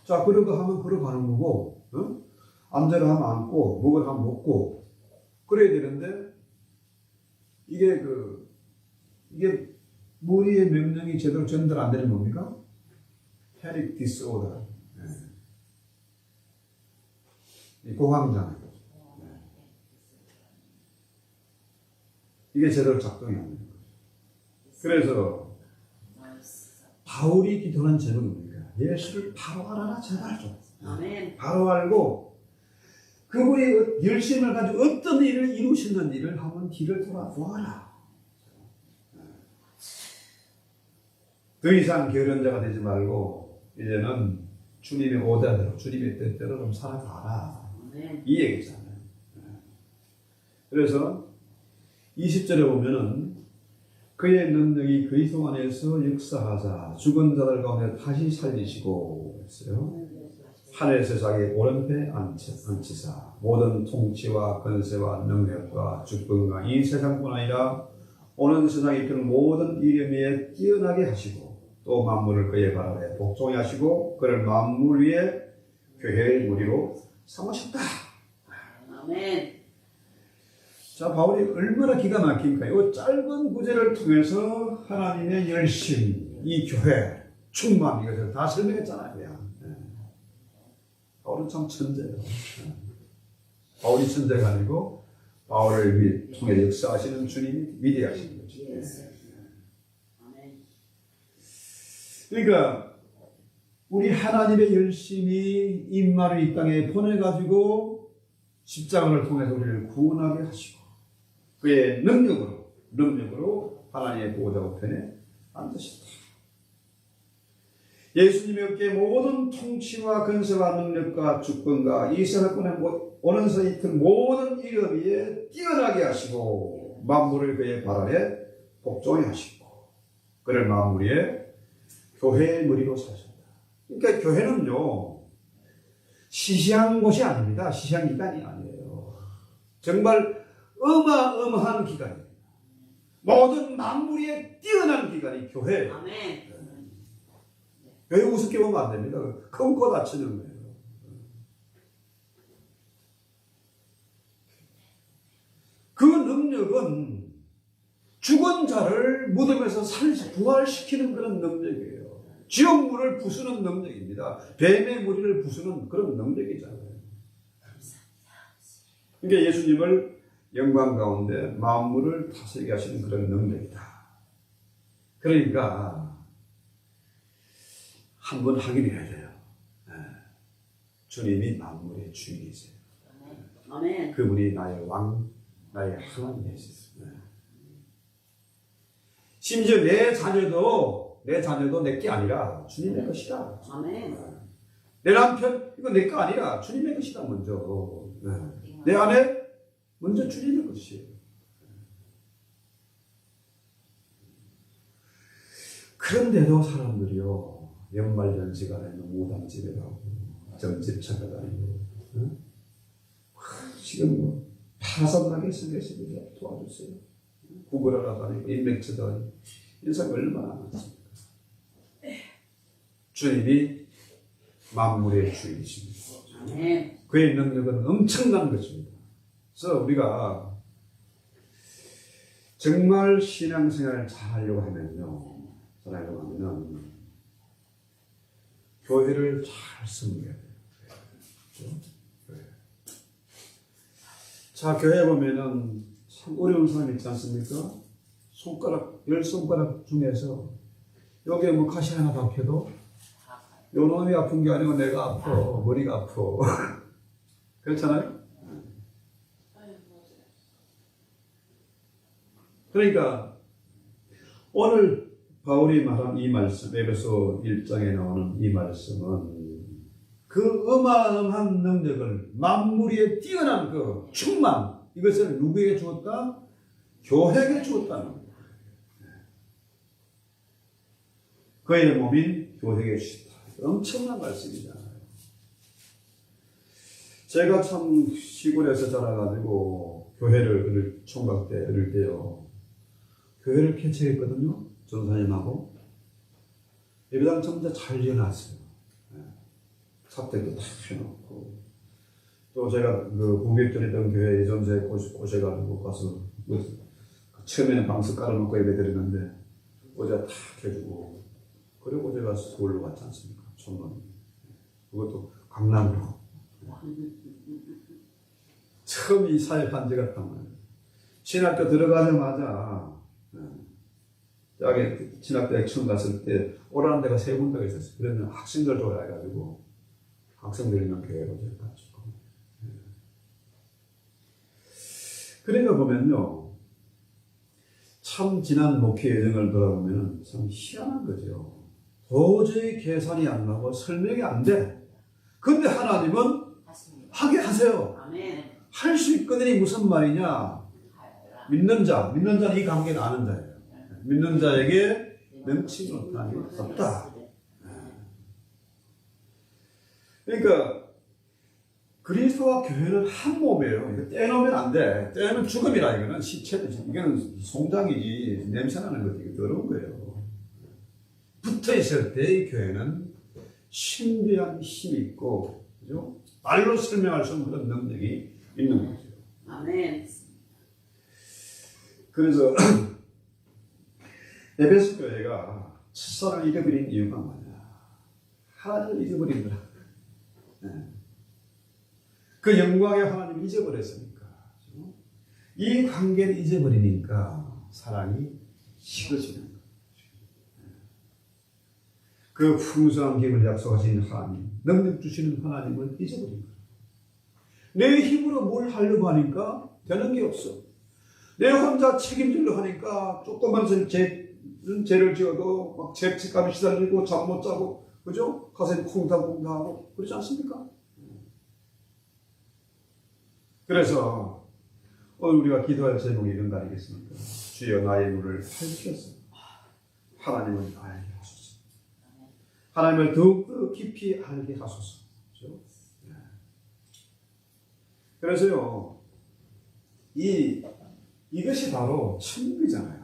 자, 그러고 하면 걸어가는 거고, 앉으라 하면 앉고, 먹으라 하면 먹고, 그래야 되는데, 이게 머리의 명령이 제대로 전달 안 되는 겁니까? 패닉 디스오더. 이 공황장애. 이게 제대로 작동이 안 돼요. 그래서 바울이 기도한 제목이 뭡니까? 예수를 바로 알아라 제발 좀. 아멘. 바로 알고 그분이 열심을 가지고 어떤 일을 이루시는 일을 한번 뒤를 돌아보아라. 더 이상 결연자가 되지 말고 이제는 주님의 오다대로 주님의 뜻대로 좀 살아가라. 아멘. 이 얘기잖아요. 그래서 20절에 보면은 그의 능력이 그리스도 안에서 역사하사 죽은 자들 가운데 다시 살리시고 했어요. 하늘 세상에 오른편에 앉히사 모든 통치와 권세와 능력과 주권과 이 세상뿐 아니라 오는 세상에 있는 모든 이름 위에 뛰어나게 하시고 또 만물을 그의 발 아래 복종히 하시고 그를 만물 위에 교회의 무리로 삼으셨다. 아멘. 자, 바울이 얼마나 기가 막힌가. 이 짧은 구절을 통해서 하나님의 열심, 이 교회, 충만, 이것을 다 설명했잖아요. 그냥. 바울은 참 천재예요. 바울이 천재가 아니고 바울을 통해 역사하시는 주님이 위대하신 거죠. 그러니까 우리 하나님의 열심히 인마를 이 땅에 보내가지고 십자가를 통해서 우리를 구원하게 하시고 그의 능력으로 하나님의 보호자 우편에 앉으셨다. 예수님의 어깨에 모든 통치와 권세와 능력과 주권과 이 세상권에 오는 세에 있는 모든 이름 위에 뛰어나게 하시고 만물을 그의 발 아래 복종히 하시고 그를 만물 위에 교회의 머리로 사셨다. 그러니까 교회는요 시시한 곳이 아닙니다. 시시한 기간이 아니에요. 정말 어마어마한 기간입니다. 모든 만물 위에 뛰어난 기간이 교회예요. 아멘. 교회 우습게 보면 안 됩니다. 큰 코 다치는 거예요. 그 능력은 죽은 자를 무덤에서 부활시키는 그런 능력이에요. 지옥문을 부수는 능력입니다. 뱀의 무리를 부수는 그런 능력이잖아요. 그러니까 예수님을 영광 가운데 만물을 다스리게 하시는 그런 능력이다. 그러니까 한번 확인해야 돼요. 주님이 만물의 주인이세요. 아멘. 그분이 나의 왕, 나의 하나님이시죠. 심지어 내 자녀도 내 게 아니라 주님의 것이다. 아멘. 내 남편 이거 내 거 아니라 주님의 것이다 먼저. 내 아내 먼저 주님의 것이에요. 그런데도 사람들이요 연말연시간에 무당집에 가고 점집 찾아다니고 지금 뭐 파산나게 생겼습니다. 도와주세요. 구걸하러 다니고 인맥 쳐다니고 인생 얼마나 많습니까? 주님이 만물의 주인이십니다. 아멘. 그의 능력은 엄청난 것입니다. 그래서 우리가 정말 신앙생활을 잘하려고 하면요, 교회를 잘 섬겨야 돼요. 그렇죠? 자, 교회 보면은 참 어려운 사람 있지 않습니까? 손가락, 10손가락 중에서 여기에 뭐 가시 하나 박혀도 요 놈이 아픈 게 아니고 내가 아파, 머리가 아파. 그렇잖아요? 그러니까 오늘 바울이 말한 이 말씀, 에베소 1장에 나오는 이 말씀은 그 어마어마한 능력을 만물 위에 뛰어난 그 충만, 이것을 누구에게 주었다? 교회에게 주었다는 거예요. 그의 몸인 교회에게 주셨다. 엄청난 말씀이잖아요. 제가 참 시골에서 자라가지고 교회를 총각 때 어릴 때요, 교회를 개척했거든요. 전사님하고 예배당 전부 잘 지어놨어요. 삽대도 다 해놓고 또 제가 그 공격전했던 교회 예전에 꼬셔가지고 가서 처음에는 방석 깔아놓고 예배 드리는데 의자 탁 해주고 그리고 제가 서울로 갔지 않습니까? 천만 그것도 강남으로 처음 이 사역한 지가 딱 신학교 들어가자마자 여기 신학대학 처음 갔을 때 오라는 데가 3군데가 있었어요. 그러면 학생들 좋아해가지고 학생들이랑 교회로 갔죠. 그러니까 보면요, 참 지난 목회 여정을 돌아보면 참 희한한 거죠. 도저히 계산이 안 나고 설명이 안 돼. 근데 하나님은 하게 하세요. 아멘. 할 수 있거든이 무슨 말이냐? 믿는 자는 이 관계는 아는 자예요. 믿는 자에게 넘치지 못한 게 없다. 그러니까 그리스도와 교회는 한 몸이에요. 이거 떼놓으면 안 돼. 떼면 죽음이라. 이거는 시체지. 이거는 송장이지. 냄새나는 것도 이게 더러운 거예요. 붙어 있을 때 이 교회는 신비한 힘이 있고, 그죠? 말로 설명할 수 없는 그런 능력이 있는 거죠. 아멘. 그래서 에베소 교회가 첫사랑을 잃어버린 이유가 뭐냐? 하나님을 잊어버린 거라. 그 영광의 하나님을 잊어버렸으니까. 그렇죠? 이 관계를 잊어버리니까 사랑이 식어지는 거예요. 그 풍성한 기업을 약속하신 하나님, 능력 주시는 하나님을 잊어버린 거예요. 내 힘으로 뭘 하려고 하니까 되는 게 없어. 내 혼자 책임지려고 하니까 조그만 죄를 지어도 막 죄책감이 시달리고 잠 못 자고, 그죠? 가서 쿵당쿵당하고 그러지 않습니까? 그래서 오늘 우리가 기도할 제목이 이런 거 아니겠습니까? 주여 나의 눈을 밝히소서. 하나님을 알게 하소서. 하나님을 더욱더 깊이 알게 하소서. 그렇죠? 그래서요, 이것이 바로 천국이잖아요.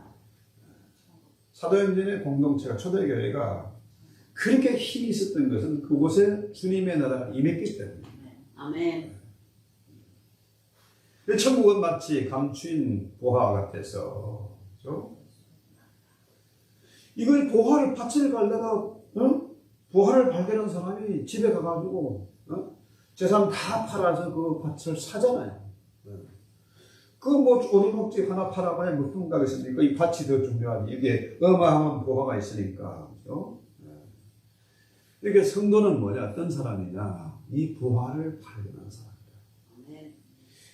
사도행전의 공동체가, 초대교회가 그렇게 힘이 있었던 것은 그곳에 주님의 나라가 임했기 때문에. 아멘. 천국은 마치 감추인 보화 같아서, 그렇죠? 이걸 보화를 밭을 갈다가, 보화를 발견한 사람이 집에 가가지고, 재산 다 팔아서 그 밭을 사잖아요. 오리목집 하나 팔아봐야 무슨 값이겠습니까? 이 밭이 더 중요하지. 이게 어마어마한 보화가 있으니까. 그렇죠? 이게 성도는 뭐냐? 어떤 사람이냐? 이 보화를 발견한 사람이다.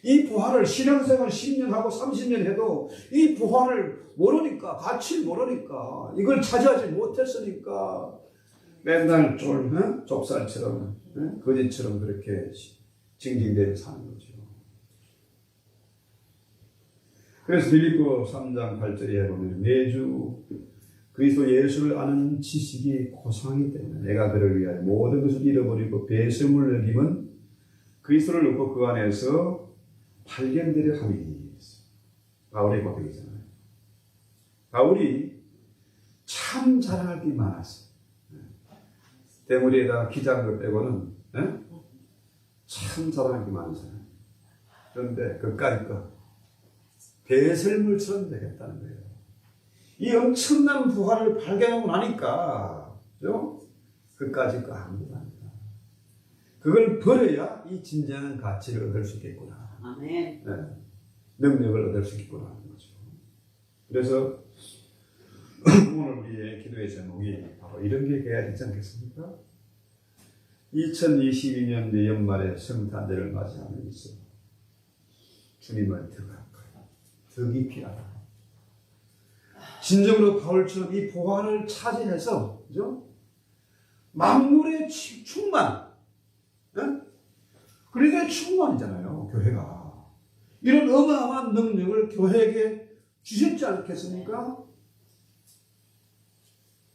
이 보화를 신앙생활 10년 하고 30년 해도 이 보화를 모르니까, 가치를 모르니까, 이걸 차지하지 못했으니까 맨날 좁쌀처럼, 거짓처럼 그렇게 징징대며 사는 거죠. 그래서 빌립보 3장 8절에 보면 매주 그리스도 예수를 아는 지식이 고상하기 때문에 내가 그를 위하여 모든 것을 잃어버리고 배설물을 여김은 그리스도를 얻고 그 안에서 발견되려 함이니. 바울의 고백이잖아요. 바울이 참 자랑할 게 많았어요. 대머리에다가 기장한 것 빼고는 참 자랑할 게 많은 사람. 그런데 그까짓 거 배설물처럼 되겠다는 거예요. 이 엄청난 부활을 발견하고 나니까, 그죠? 그까짓 거 아무것도 아니다. 그걸 버려야 이 진정한 가치를 얻을 수 있겠구나. 아멘. 능력을 얻을 수 있겠구나 하는 거죠. 그래서 오늘 우리의 기도의 제목이 바로 이런 게 돼야 되지 않겠습니까? 2022년 연말에 성탄절을 맞이하면서 주님을 더 가까이, 더 깊이 알아. 진정으로 바울처럼 이 보화를 차지해서, 그죠? 만물의 충만, 그러니까 충만이잖아요, 교회가. 이런 어마어마한 능력을 교회에게 주셨지 않겠습니까?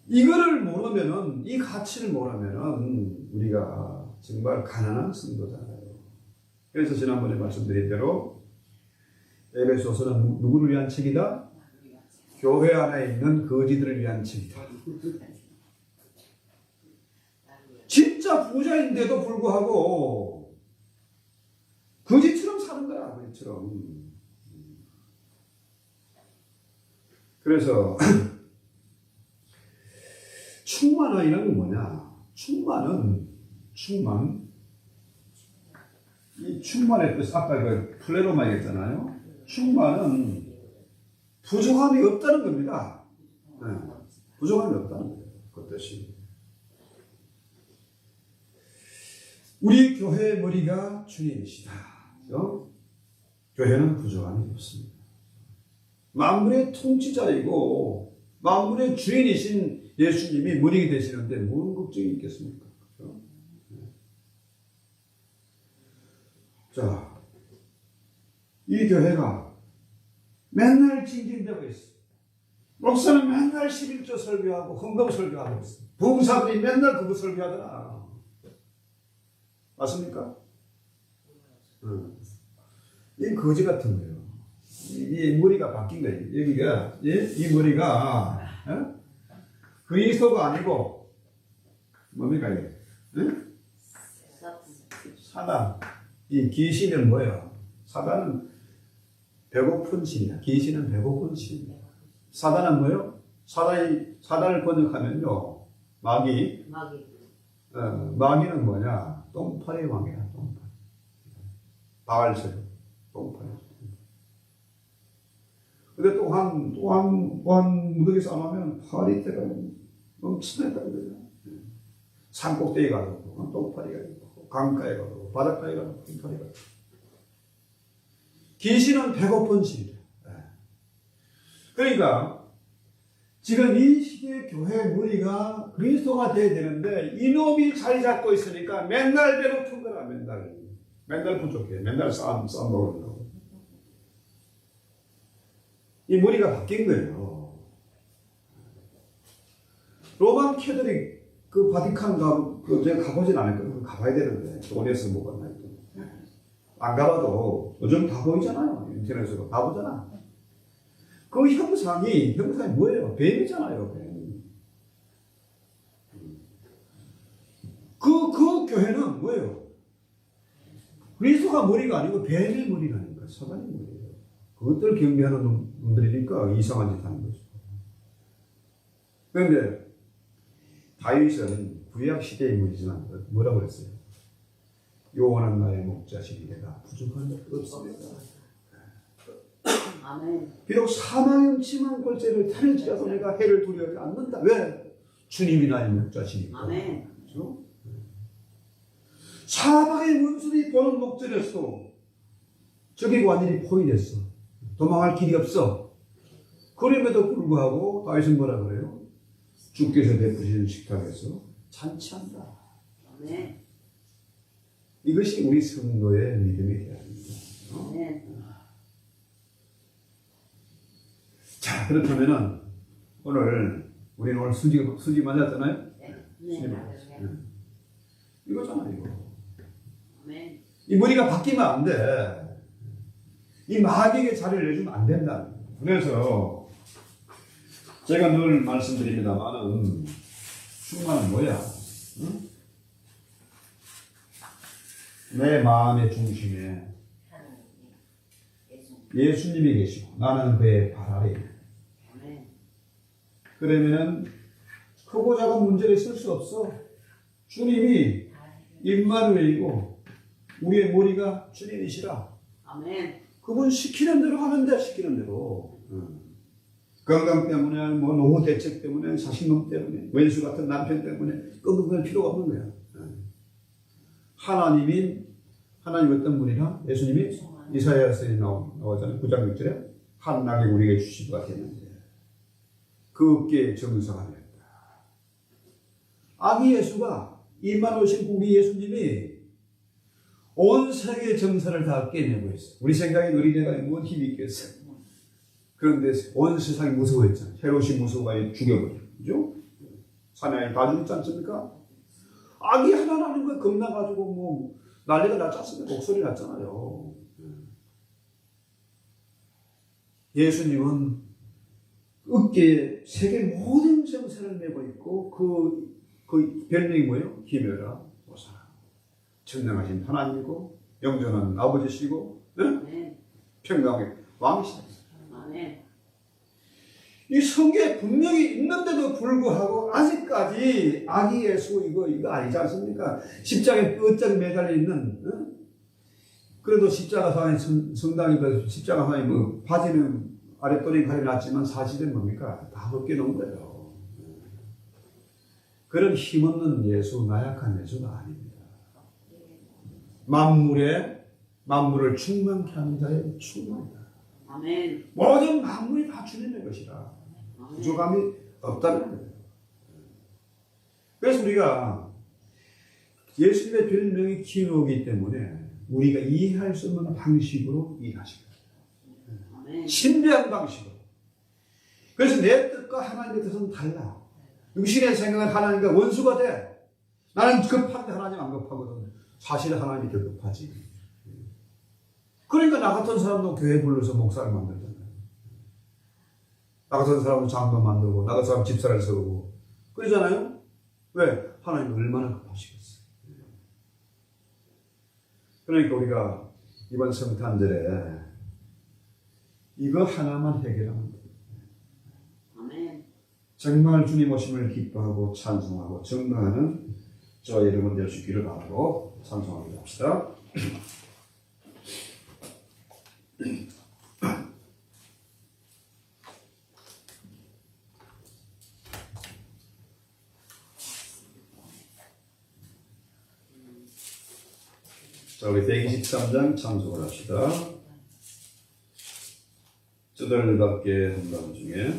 이거를 모르면은, 이 가치를 모르면은, 우리가 정말 가난한 성도잖아요. 그래서 지난번에 말씀드린 대로, 에베소서는 누구를 위한 책이다? 교회 안에 있는 거지들을 위한 책이다. 진짜 부자인데도 불구하고, 거지처럼 사는 거야, 거지처럼. 그래서, 충만이라는 건 뭐냐? 충만. 이 충만의 뜻, 아까 그 플레로마 얘기했잖아요. 충만은 부족함이 없다는 겁니다. 네. 부족함이 없다는 거예요. 그 뜻이. 우리 교회의 머리가 주님이시다. 그렇죠? 교회는 부족함이 없습니다. 만물의 통치자이고 만물의 주인이신 예수님이 머리가 되시는데 무슨 걱정이 있겠습니까? 그렇죠? 자, 이 교회가 맨날 징징대고 있어. 목사는 맨날 11조 설교하고 헌금 설교하고 있어. 부흥사들이 맨날 그거 설교하더라. 맞습니까? 이 거지 같은 거예요. 이 머리가 바뀐 거예요. 여기가, 이 머리가, 그리스도가 아니고, 뭡니까, 이게? 사단. 이 귀신은 뭐예요? 사단은 배고픈 신이야. 귀신은 배고픈 신이야. 사단은 뭐예요? 사단을 번역하면요, 마귀는 뭐냐? 똥파리 왕이야, 똥파리. 바알세로, 똥파리. 근데 또한 무더기 싸움하면 파리떼가 넘치겠다, 그러죠. 산꼭대기 가도 똥파리가 있고, 강가에 가도, 바닷가에 가도 똥파리가 있고. 귀신은 배고픈 신이다. 그러니까, 지금 이 시대의 교회 머리가 그리스도가 돼야 되는데 이놈이 자리 잡고 있으니까 맨날 배고픈 거라. 맨날 부족해. 맨날 싸움 먹는다고. 이 머리가 바뀐 거예요. 로만 캐더릭 그 바티칸 제가 가보진 않았거든요. 가봐야 되는데 돈에서 못 갔나 했더니 안 가봐도 요즘 다 보이잖아요. 인터넷으로 다 보잖아. 그 형상이 뭐예요? 뱀이잖아요, 뱀. 그 교회는 뭐예요? 그리스도가 머리가 아니고 뱀의 머리라니까, 사단의 머리예요. 그것들 경배하는 놈들이니까 이상한 짓 하는 거죠. 그런데 다윗은 구약 시대의 인물이지만 뭐라고 그랬어요? 여호와는 나의 목자시니 내가 부족한 것 없습니다. 아멘. 비록 사망의 음침한 골짜기를 타는지라도 내가 해를 두려워하지 않는다. 왜? 주님이 나의 목자시니까. 아멘. 그렇죠? 사방의 문수들이 보는 목전에서 저기 완전히 포위됐어. 도망할 길이 없어. 그럼에도 불구하고 다윗은 뭐라 그래요? 주께서 베푸시는 식탁에서 잔치한다. 아멘. 이것이 우리 성도의 믿음이 되어야 합니다. 아멘. 자, 그렇다면은 우리는 오늘 수지 맞았잖아요? 네. 수지 맞았어요. 이거잖아요, 이거. 아멘. 이 머리가 바뀌면 안 돼. 이 마귀에게 자리를 내주면 안 된다. 그래서 제가 늘 말씀드립니다만은 충만은 뭐야? 응? 내 마음의 중심에 예수님이 계시고 나는 그의 발 아래. 그러면은 크고 작은 문제가 있을 수 없어. 주님이 임마누엘이고 우리의 머리가 주님이시라. 아멘. 그분 시키는 대로 하면 돼. 시키는 대로. 건강 때문에 뭐 노후 대책 때문에 자신감 때문에 왼수 같은 남편 때문에 끙끙댈 필요가 없는 거야. 하나님 어떤 분이나 예수님이 이사야서에 나오잖아요. 9장 6절에 한 낙이 우리에게 주시기가 되는데 그 어깨에 정사가 됐다. 아기 예수가 임만 오신 우리 예수님이 온 세계의 정사를 다 깨내고 있어. 우리 생각에 어린애가 뭔 힘이 있겠어. 그런데 온 세상이 무서워했잖아. 헤롯이 무서워해 죽여버려. 그죠? 사나이 다 죽지 않습니까? 아기 하나 나는 거 겁나가지고 뭐 난리가 났지 않습니까? 목소리 났잖아요. 예수님은 어깨에 세계 모든 정사를 메고 있고 그 별명이 뭐예요? 기묘라 보사. 전능하신 하나님이고 영존한 아버지시고 네? 평강의 왕이시다. 아멘. 이 성경에 분명히 있는데도 불구하고 아직까지 아기 예수 이거 아니지 않습니까? 십자가에 끄적 매달려 있는 그래도 십자가 상에 성당이 십자가 상에 뭐 바지는 아랫도리 가려놨지만 사실은 뭡니까? 다 벗겨놓은 거예요. 그런 힘없는 예수, 나약한 예수가 아닙니다. 만물을 충만케 하는 자의 충만이다. 아멘. 모든 만물이 다 주님의 것이라. 부족함이 없다는 거예요. 그래서 우리가 예수님의 별명이 기노이기 때문에 우리가 이해할 수 없는 방식으로 일하시고 신비한 방식으로. 그래서 내 뜻과 하나님의 뜻은 달라. 육신의 생각은 하나님과 원수가 돼. 나는 급한데 하나님 안 급하거든. 사실 하나님이 더 급하지. 그러니까 나 같은 사람도 교회 불러서 목사를 만들잖아요. 나 같은 사람도 장로 만들고, 나 같은 사람 집사를 세우고 그러잖아요. 왜? 하나님 얼마나 급하시겠어요. 그러니까 우리가 이번 성탄절에 이거 하나만 해결하면 돼요. 아멘. 정말 주님 오심을 기뻐하고 찬송하고 증거하는 저와 여러분 될 수 있기를 바라고 찬송하기로 합시다. 자, 우리 123장 찬송을 합시다. 쩌들받게 한다는 중에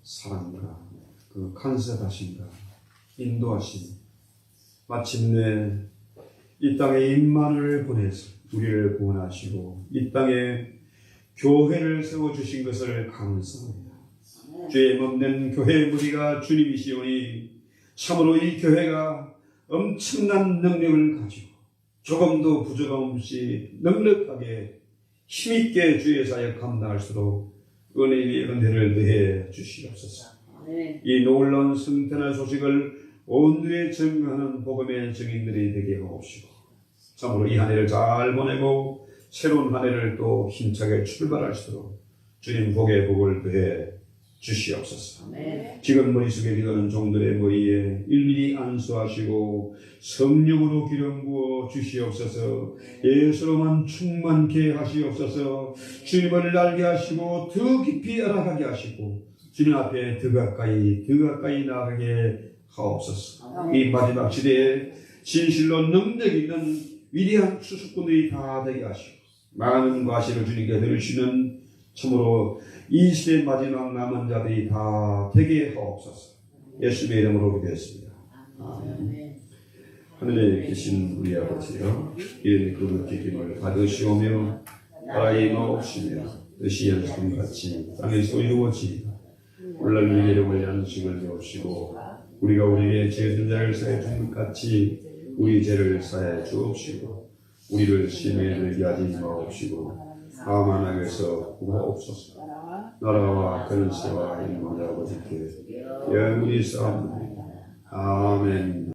사랑과 그 간섭하심과 인도하심, 마침내 이 땅에 임마누엘을 보내서 우리를 구원하시고 이 땅에 교회를 세워주신 것을 감사합니다. 죄 없는 교회의 무리가 주님이시오니 참으로 이 교회가 엄청난 능력을 가지고 조금도 부족함 없이 넉넉하게 힘있게 주의 사역 감당할수록 은혜의 은혜를 더해 주시옵소서. 이 놀라운 성탄의 소식을 온누에 증거하는 복음의 증인들이 되게 하옵시고 참으로 이 한 해를 잘 보내고 새로운 한 해를 또 힘차게 출발할수록 주님 복의 복을 더해 주시옵소서. 지금 머릿속에 기도하는 종들의 머리에 일일이 안수하시고 성령으로 기름 부어 주시옵소서. 예수로만 충만케 하시옵소서. 주님을 알게 하시고 더 깊이 알아가게 하시고 주님 앞에 더 가까이 나아가게 하옵소서. 이 마지막 시대에 진실로 능력 있는 위대한 추수꾼들이 다 되게 하시고 많은 과실을 주님께 들으시는 참으로 이 시대 마지막 남은 자들이 다 되게 하옵소서. 예수님의 이름으로 기도했습니다. 하늘에 계신 우리 아버지여, 이름의 거룩히 힘을 받으시오며 나라의 마옵시며 뜻이 연속같이 땅에서 이루어지이다. 오늘 우리 이름을 양식을 주옵시고 우리가 우리에게 죄진 자를 사해 준 것 같이 우리 죄를 사해 주옵시고 우리를 시험에 들게 하지 마옵시고 다만 악에서 구하옵소서. 나라와 권세와 영광이 아버지께 영원히 싸움나이다. 아멘.